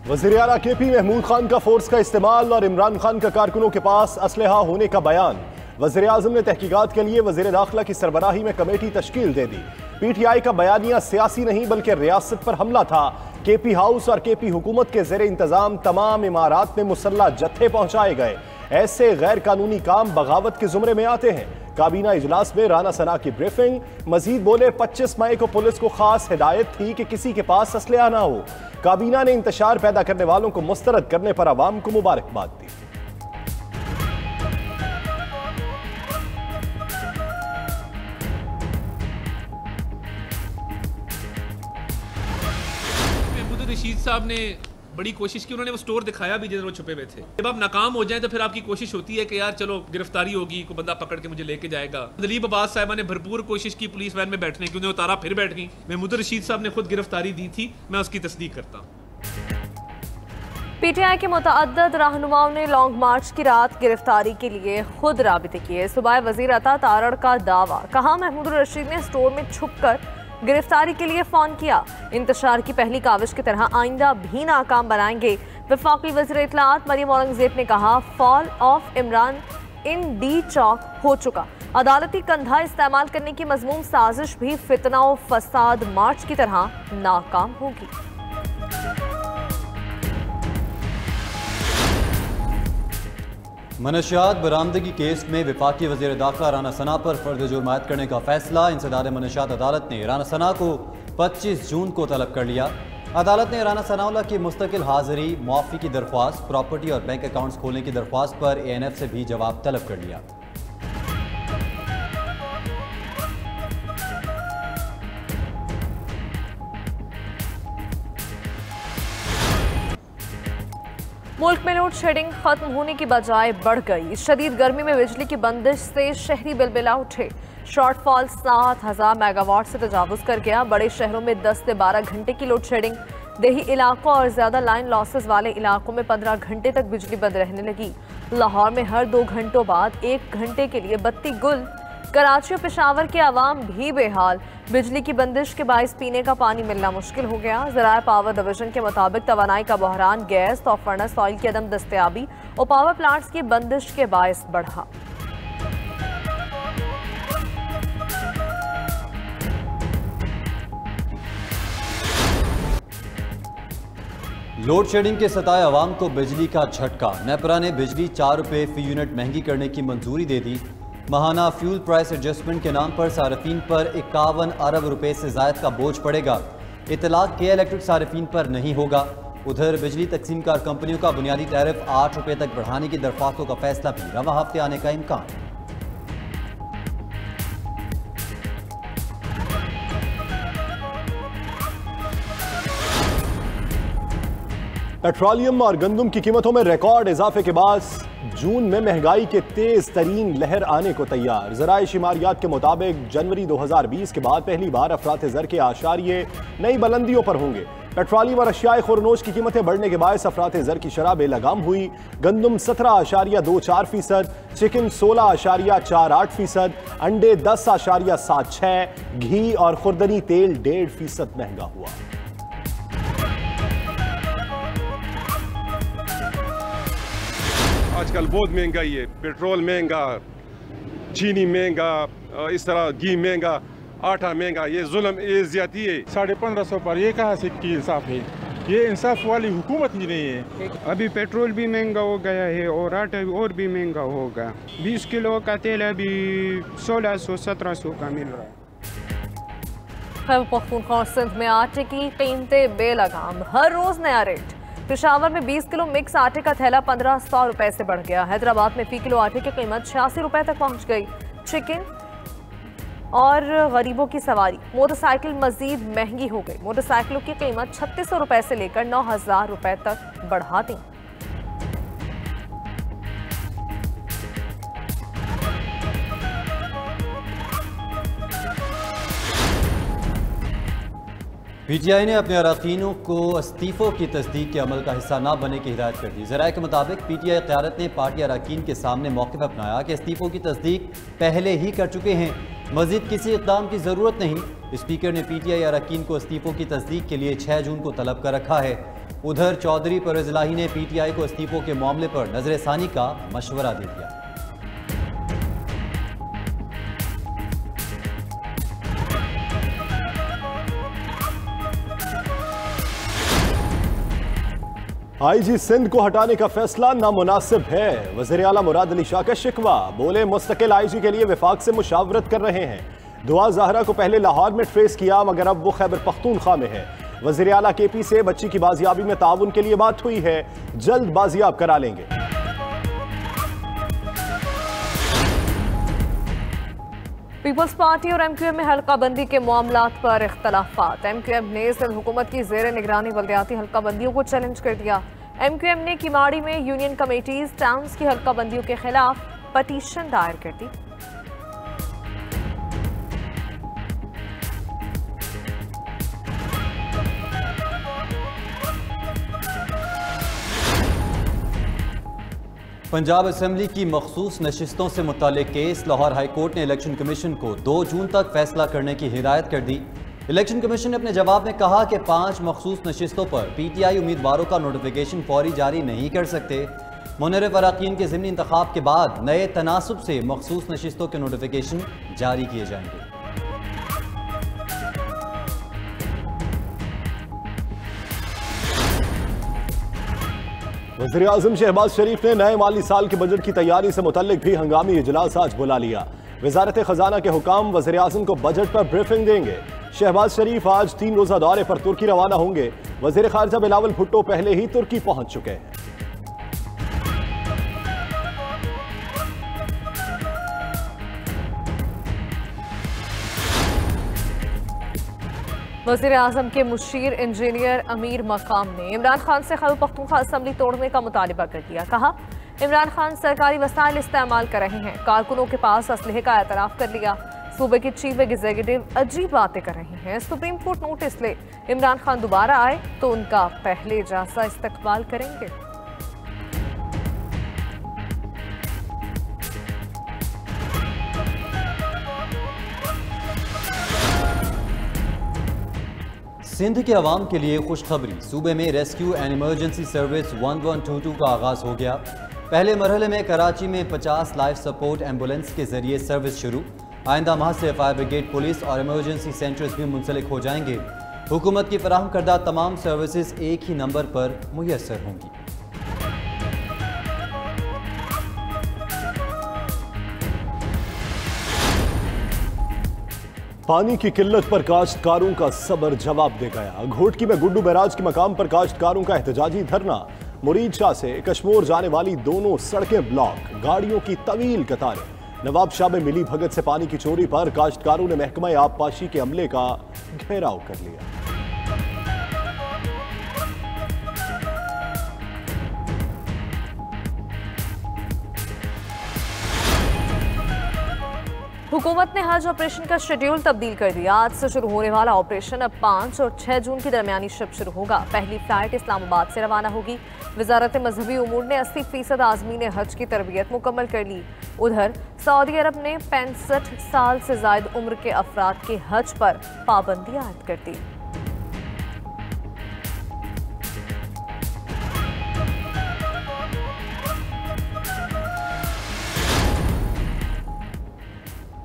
वज़ीर आला KP महमूद खान का फोर्स का इस्तेमाल और इमरान खान का कारकुनों के पास असलहा होने का बयान। वज़ीर आज़म ने तहकीकात के लिए वज़ीर दाखिला की सरबराही में कमेटी तश्कील दे दी। PTI का बयानिया सियासी नहीं बल्कि रियासत पर हमला था। KP हाउस और KP हुकूमत के ज़ेरे इंतजाम तमाम इमारात में मुसल्ला जत्थे पहुंचाए गए। ऐसे गैर कानूनी काम बगावत के जुमरे में आते हैं। काबीना इजलास में राना सना की ब्रीफिंग। मजीद बोले 25 मई को पुलिस को खास हिदायत थी कि किसी के पास असलहा ना हो। काबीना ने इंतशार पैदा करने वालों को मुस्तरद करने पर अवाम को मुबारकबाद दी। महमूद रशीद साहब ने बड़ी कोशिश की, उन्होंने वो स्टोर दिखाया भी जिधर वो छुपे हुए थे। जब आप नाकाम हो जाए तो फिर आपकी कोशिश होती है कि यार चलो गिरफ्तारी होगी, कोई बंदा पकड़ के मुझे लेके जाएगा। दलीब अब्बास साहिबा ने भरपूर कोशिश की पुलिस वैन में बैठने की, उन्हें उतारा फिर बैठ गई। महमूद रशीद साहब ने खुद गिरफ्तारी दी थी, मैं उसकी तस्दीक करता हूँ। PTI के मुतअद्दिद रहनुमाओं ने लॉन्ग मार्च की रात गिरफ्तारी के लिए खुद राबिते किए। सुबह वजीर अता तारड़ का दावा, कहा महमूद रशीद ने स्टोर में छुपकर गिरफ्तारी के लिए फोन किया। इंतशार की पहली काविश की तरह आइंदा भी नाकाम बनाएंगे। वफाकी वज़ीर इत्तलाआत मरियम औरंगजेब ने कहा, fall of Imran in D Chowk हो चुका। अदालती कंधा इस्तेमाल करने की मजमूम साजिश भी फितना और फसाद मार्च की तरह नाकाम होगी। मनशियात बरामदगी केस में वफाकी वज़ीर दाखिला राना सना पर फर्द जुर्म आयद करने का फैसला। इंसदाद मनशियात अदालत ने राना सना को 25 जून को तलब कर लिया। अदालत ने राना सनाउल्लाह की मुस्तकिल हाजिरी, मुआफ़ी की दरख्वास्त, प्रॉपर्टी और बैंक अकाउंट्स खोलने की दरख्वास्त पर ANF से भी जवाब तलब कर लिया। मुल्क में लोड शेडिंग खत्म होने की बजाय बढ़ गई। शदीद गर्मी में बिजली की बंदिश से शहरी बिलबिला उठे। शॉर्टफॉल 7000 मेगावाट से तजावुज कर गया। बड़े शहरों में 10 से 12 घंटे की लोड शेडिंग। देही इलाकों और ज्यादा लाइन लॉसेस वाले इलाकों में 15 घंटे तक बिजली बंद रहने लगी। लाहौर में हर 2 घंटों बाद 1 घंटे के लिए बत्ती गुल। कराची और पेशावर के अवाम भी बेहाल। बिजली की बंदिश के बाइस पीने का पानी मिलना मुश्किल हो गया। ज़राए पावर डिवीजन के मुताबिक तवानाई का बहरान गैस और फर्नेस ऑयल की अदम दस्तयाबी और पावर प्लांट्स की बंदिश के बाइस बढ़ा। लोड शेडिंग के सताए अवाम को बिजली का झटका। नेपरा ने बिजली 4 रुपये फी यूनिट महंगी करने की मंजूरी दे दी। माहाना फ्यूल प्राइस एडजस्टमेंट के नाम पर सार्फिन पर 51 अरब रुपए से ज़ायद का बोझ पड़ेगा। इतलाक के इलेक्ट्रिक सार्फिन पर नहीं होगा। उधर बिजली तकसीमकार कंपनियों का बुनियादी टैरिफ 8 रुपए तक बढ़ाने की दरख्वास्तों का फैसला भी रवां हफ्ते आने का इम्कान। पेट्रोलियम और गंदम की कीमतों में रिकॉर्ड इजाफे के बाद जून में महंगाई के तेज तरीन लहर आने को तैयार। ज़राए शुमारियात के मुताबिक जनवरी 2020 के बाद पहली बार अफरात ज़र के आशारिये नई बुलंदियों पर होंगे। पेट्रोलियम और अशियाए खुरनोश की कीमतें बढ़ने के बायस अफरात ज़र की शरह बेलगाम हुई। गंदम 17.24%, चिकन 16.48%, अंडे 10.76%, घी और खुर्दनी तेल 1.5% महंगा हुआ। आजकल बहुत महंगाई है, पेट्रोल महंगा, चीनी महंगा, इस तरह घी महंगा, आटा महंगा। ये जुल्म, ये ज्यादती है। 1550 पर ये कहाँ से की इंसाफ है? ये इंसाफ वाली हुकूमत ही नहीं है। अभी पेट्रोल भी महंगा हो गया है और आटा और भी महंगा होगा। 20 किलो का तेल अभी 1600-1700 का मिल रहा है। खैबर पख्तूनख्वा और सिंध में आटे की कीमतें बेलगाम, हर रोज नया रेट। पेशावर में 20 किलो मिक्स आटे का थैला 1500 रुपए से बढ़ गया। हैदराबाद में फी किलो आटे की कीमत 86 रुपए तक पहुंच गई। चिकन और गरीबों की सवारी, मोटरसाइकिल मजीद महंगी हो गई। मोटरसाइकिलों की कीमत 3600 रुपए से लेकर 9000 रुपए तक बढ़ा दी। PTI ने अपने अरकानों को इस्तीफ़ों की तस्दीक के अमल का हिस्सा न बनने की हिदायत कर दी। ज़राए के मुताबिक PTI क़यादत ने पार्टी अरकान के सामने मौक़िफ़ अपनाया कि इस्तीफ़ों की तस्दीक पहले ही कर चुके हैं, मज़ीद किसी इक़दाम की ज़रूरत नहीं। स्पीकर ने PTI अरकान को इस्तीफ़ों की तस्दीक के लिए 6 जून को तलब कर रखा है। उधर चौधरी परवेज इलाही ने PTI को इस्तीफों के मामले पर नजरसानी का मशवरा दे दिया। IG सिंध को हटाने का फैसला नामुनासिब है। वज़ीर आला मुराद अली शाह का शिकवा, बोले मुस्तकिल IG के लिए विफाक से मुशावरत कर रहे हैं। दुआ ज़हरा को पहले लाहौर में ट्रेस किया मगर अब वो खैबर पख्तूनख्वा में है। वज़ीर आला KP से बच्ची की बाजियाबी में ताउन के लिए बात हुई है, जल्द बाजियाब करा लेंगे। पीपल्स पार्टी और MQM में हल्का बंदी के मामलात पर इख्तलाफात। MQM ने सिंध हुकूमत की ज़ेर निगरानी बल्दियाती हल्का बंदियों को चैलेंज कर दिया। MQM ने किमाड़ी में यूनियन कमेटीज टाउन्स की हल्का बंदियों के खिलाफ पटिशन दायर कर दी। पंजाब असम्बली की मखसूस नशिस्तों से मुतालिक केस लाहौर हाई कोर्ट ने इलेक्शन कमीशन को 2 जून तक फैसला करने की हिदायत कर दी। इलेक्शन कमीशन ने अपने जवाब में कहा कि 5 मखसूस नशिस्तों पर PTI उम्मीदवारों का नोटिफिकेशन फौरी जारी नहीं कर सकते। मुनरिफ अराकीन के ज़िमनी इंतखाब के बाद नए तनासुब से मखसूस नशिस्तों के नोटिफिकेशन जारी किए जाएंगे। वज़ीर आज़म शहबाज शरीफ ने नए माली साल के बजट की तैयारी से मुतल्लिक भी हंगामी इजलास आज बुला लिया। वज़ारत खजाना के हुकाम वज़ीर आज़म को बजट पर ब्रीफिंग देंगे। शहबाज शरीफ आज 3 रोज़ा दौरे पर तुर्की रवाना होंगे। वज़ीर खारजा बिलावल भुट्टो पहले ही तुर्की पहुंच चुके हैं। वज़ीर आज़म के मुशीर इंजीनियर अमीर मकाम ने इमरान खान से खैबर पख्तूनख्वा असम्बली तोड़ने का मुतालिबा कर दिया। कहा, इमरान खान सरकारी वसाइल इस्तेमाल कर रहे हैं, कारकुनों के पास असलहे का एतराफ़ कर लिया। सूबे की चीफ एग्जीक्यूटिव अजीब बातें कर रही हैं। सुप्रीम कोर्ट नोटिस ले, इमरान खान दोबारा आए तो उनका पहले जैसा इस्तकबाल करेंगे। सिंध के अवाम के लिए खुशखबरी, सूबे में रेस्क्यू एंड इमरजेंसी सर्विस 1122 का आगाज़ हो गया। पहले मरहले में कराची में 50 लाइफ सपोर्ट एम्बुलेंस के जरिए सर्विस शुरू। आइंदा माह से फायर ब्रिगेड, पुलिस और इमरजेंसी सेंटर्स भी मुंसलिक हो जाएंगे। हुकूमत की फराहम करदा तमाम सर्विसेज एक ही नंबर पर मुयस्सर होंगी। पानी की किल्लत पर काश्तकारों का सबर जवाब दे गया। घोटकी में गुड्डू बैराज के मकाम पर काश्तकारों का एहतजाजी धरना। मुरीद शाह से कश्मोर जाने वाली दोनों सड़कें ब्लॉक, गाड़ियों की तवील कतारें। नवाब शाह में मिली भगत से पानी की चोरी पर काश्तकारों ने महकमा आबपाशी के अमले का घेराव कर लिया। हुकूमत ने हज ऑपरेशन का शेड्यूल तब्दील कर दिया। आज से शुरू होने वाला ऑपरेशन अब 5 और 6 जून की दरमियानी शिफ्ट शुरू होगा। पहली फ्लाइट इस्लामाबाद से रवाना होगी। वजारत मजहबी उमूर ने 80% आज़मीन हज की तरबियत मुकम्मल कर ली। उधर सऊदी अरब ने 65 साल से ज़ायद उम्र के अफराद के हज पर पाबंदी आयद कर दी।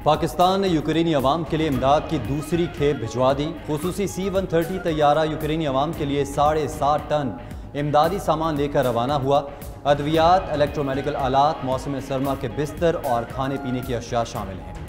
पाकिस्तान ने यूक्रेनी अवाम के लिए इमदाद की दूसरी खेप भिजवा दी। खुसूसी C-130 तैयारा यूक्रेनी अवाम के लिए 7.5 टन इमदादी सामान लेकर रवाना हुआ। अद्वियात, इलेक्ट्रोमेडिकल आलात, मौसम सरमा के बिस्तर और खाने पीने की अशिया शामिल हैं।